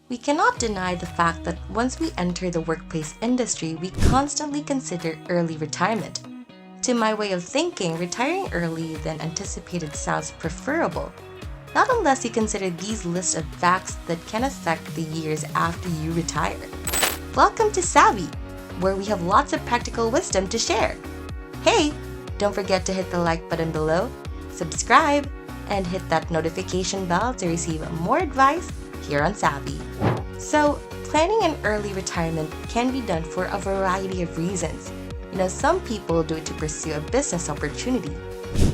We cannot deny the fact that once we enter the workplace industry, we constantly consider early retirement. To my way of thinking, retiring early than anticipated sounds preferable, not unless you consider these lists of facts that can affect the years after you retire. Welcome to Savvy, where we have lots of practical wisdom to share. Hey, don't forget to hit the like button below, subscribe, and hit that notification bell to receive more advice here on Savvy. So, planning an early retirement can be done for a variety of reasons. Some people do it to pursue a business opportunity.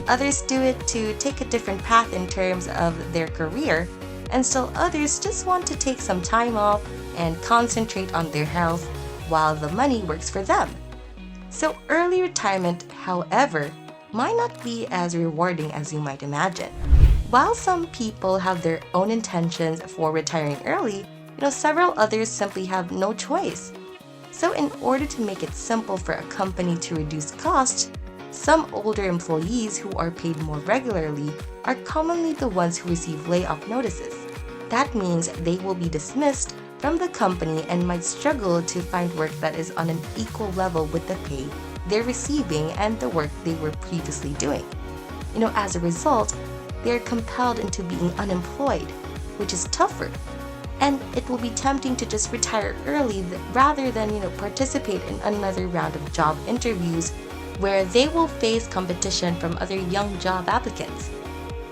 Others do it to take a different path in terms of their career, and still others just want to take some time off and concentrate on their health while the money works for them. So early retirement, however, might not be as rewarding as you might imagine. While some people have their own intentions for retiring early, several others simply have no choice. So in order to make it simple for a company to reduce costs, some older employees who are paid more regularly are commonly the ones who receive layoff notices. That means they will be dismissed from the company and might struggle to find work that is on an equal level with the pay they're receiving and the work they were previously doing. As a result, they are compelled into being unemployed, which is tougher. And it will be tempting to just retire early rather than, participate in another round of job interviews where they will face competition from other young job applicants.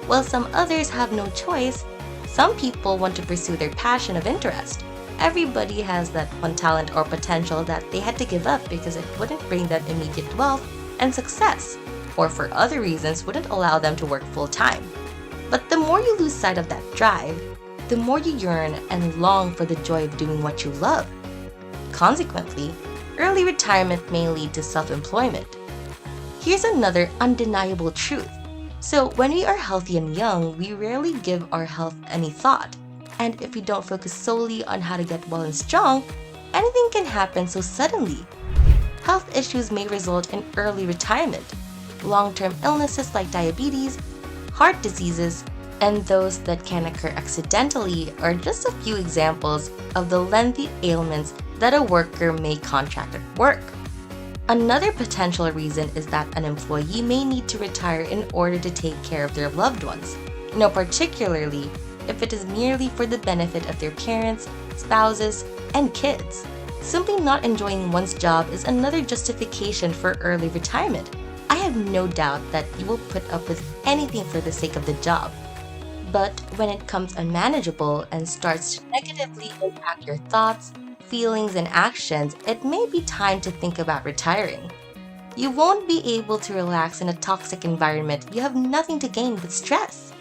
While some others have no choice, some people want to pursue their passion of interest. Everybody has that one talent or potential that they had to give up because it wouldn't bring them immediate wealth and success, or for other reasons wouldn't allow them to work full-time. But the more you lose sight of that drive, the more you yearn and long for the joy of doing what you love. Consequently, early retirement may lead to self-employment. Here's another undeniable truth. So when we are healthy and young, we rarely give our health any thought. And if we don't focus solely on how to get well and strong, anything can happen so suddenly. Health issues may result in early retirement. Long-term illnesses like diabetes, heart diseases, and those that can occur accidentally are just a few examples of the lengthy ailments that a worker may contract at work. Another potential reason is that an employee may need to retire in order to take care of their loved ones, particularly if it is merely for the benefit of their parents, spouses, and kids. Simply not enjoying one's job is another justification for early retirement. I have no doubt that you will put up with anything for the sake of the job. But when it comes unmanageable and starts to negatively impact your thoughts, feelings, and actions, it may be time to think about retiring. You won't be able to relax in a toxic environment. You have nothing to gain but stress.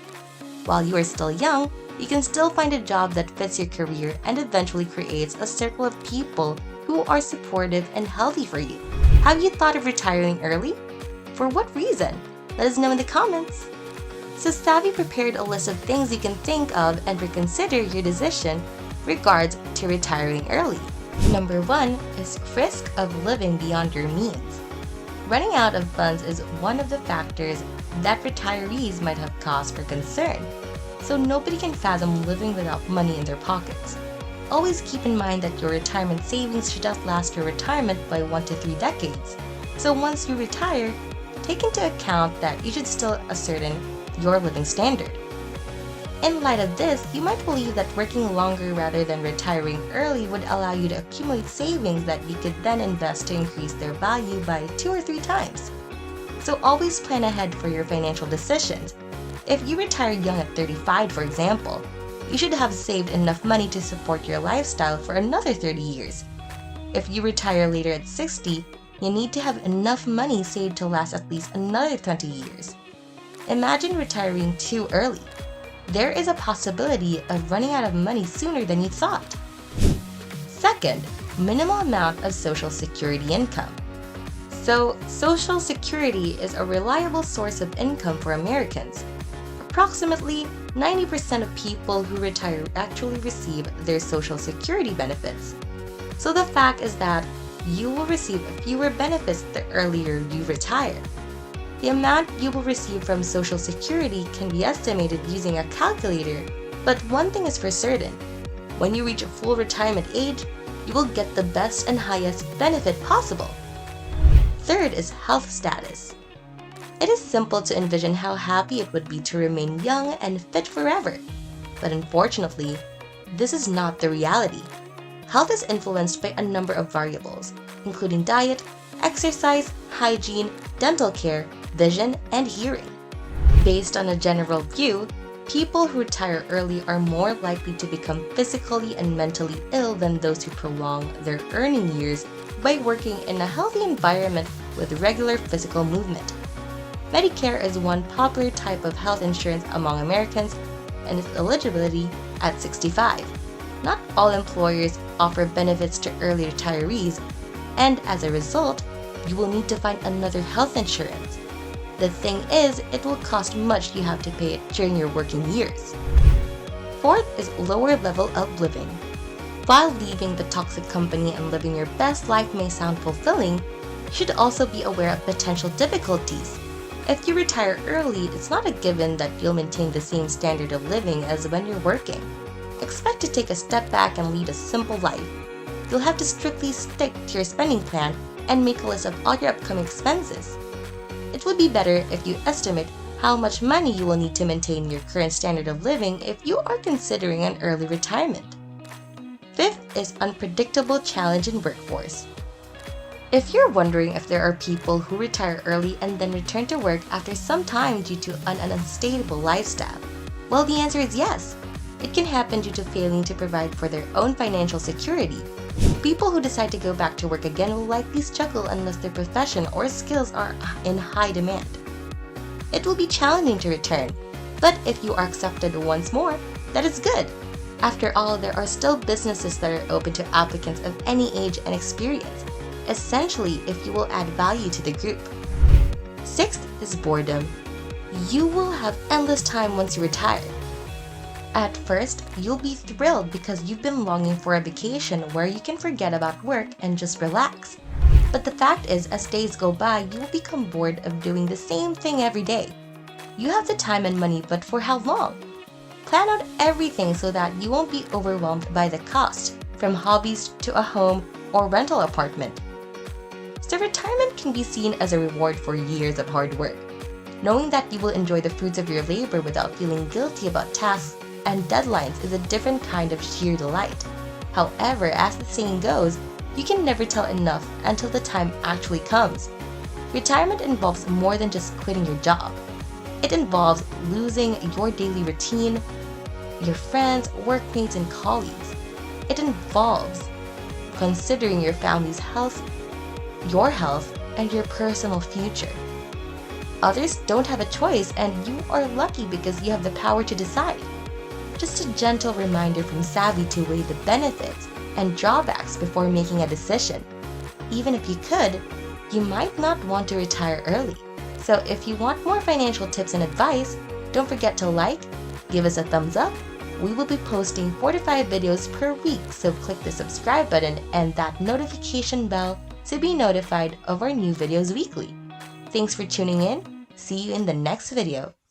While you are still young, you can still find a job that fits your career and eventually creates a circle of people who are supportive and healthy for you. Have you thought of retiring early? For what reason? Let us know in the comments. So Savvy prepared a list of things you can think of and reconsider your decision regards to retiring early. Number 1 is risk of living beyond your means. Running out of funds is one of the factors that retirees might have cause for concern. So nobody can fathom living without money in their pockets. Always keep in mind that your retirement savings should outlast your retirement by 1 to 3 decades. So once you retire, take into account that you should still ascertain your living standard. In light of this, you might believe that working longer rather than retiring early would allow you to accumulate savings that you could then invest to increase their value by 2 or 3 times. So always plan ahead for your financial decisions. If you retire young at 35, for example, you should have saved enough money to support your lifestyle for another 30 years. If you retire later at 60, you need to have enough money saved to last at least another 20 years. Imagine retiring too early. There is a possibility of running out of money sooner than you thought. Second, minimal amount of Social Security income. So, Social Security is a reliable source of income for Americans. Approximately 90% of people who retire actually receive their Social Security benefits. So the fact is that you will receive fewer benefits the earlier you retire. The amount you will receive from Social Security can be estimated using a calculator, but one thing is for certain. When you reach full retirement age, you will get the best and highest benefit possible. Third is health status. It is simple to envision how happy it would be to remain young and fit forever. But unfortunately, this is not the reality. Health is influenced by a number of variables, including diet, exercise, hygiene, dental care, vision, and hearing. Based on a general view, people who retire early are more likely to become physically and mentally ill than those who prolong their earning years by working in a healthy environment with regular physical movement. Medicare is one popular type of health insurance among Americans, and its eligibility at 65. Not all employers offer benefits to early retirees, and as a result, you will need to find another health insurance. The thing is, it will cost much. You have to pay it during your working years. Fourth is lower level of living. While leaving the toxic company and living your best life may sound fulfilling, you should also be aware of potential difficulties. If you retire early, it's not a given that you'll maintain the same standard of living as when you're working. Expect to take a step back and lead a simple life. You'll have to strictly stick to your spending plan and make a list of all your upcoming expenses. It would be better if you estimate how much money you will need to maintain your current standard of living if you are considering an early retirement. Fifth is unpredictable challenge in workforce. If you're wondering if there are people who retire early and then return to work after some time due to an unstable lifestyle, well, the answer is yes. It can happen due to failing to provide for their own financial security. People who decide to go back to work again will likely struggle unless their profession or skills are in high demand. It will be challenging to return, but if you are accepted once more, that is good. After all, there are still businesses that are open to applicants of any age and experience, essentially if you will add value to the group. Sixth is boredom. You will have endless time once you retire. At first, you'll be thrilled because you've been longing for a vacation where you can forget about work and just relax. But the fact is, as days go by, you will become bored of doing the same thing every day. You have the time and money, but for how long? Plan out everything so that you won't be overwhelmed by the cost, from hobbies to a home or rental apartment. So retirement can be seen as a reward for years of hard work. Knowing that you will enjoy the fruits of your labor without feeling guilty about tasks and deadlines is a different kind of sheer delight. However, as the saying goes, you can never tell enough until the time actually comes. Retirement involves more than just quitting your job. It involves losing your daily routine, your friends, workmates, and colleagues. It involves considering your family's health, your health, and your personal future. Others don't have a choice, and you are lucky because you have the power to decide. Just a gentle reminder from Savvy to weigh the benefits and drawbacks before making a decision. Even if you could, you might not want to retire early. So if you want more financial tips and advice, don't forget to like, give us a thumbs up. We will be posting 4 to 5 videos per week, so click the subscribe button and that notification bell to be notified of our new videos weekly. Thanks for tuning in. See you in the next video.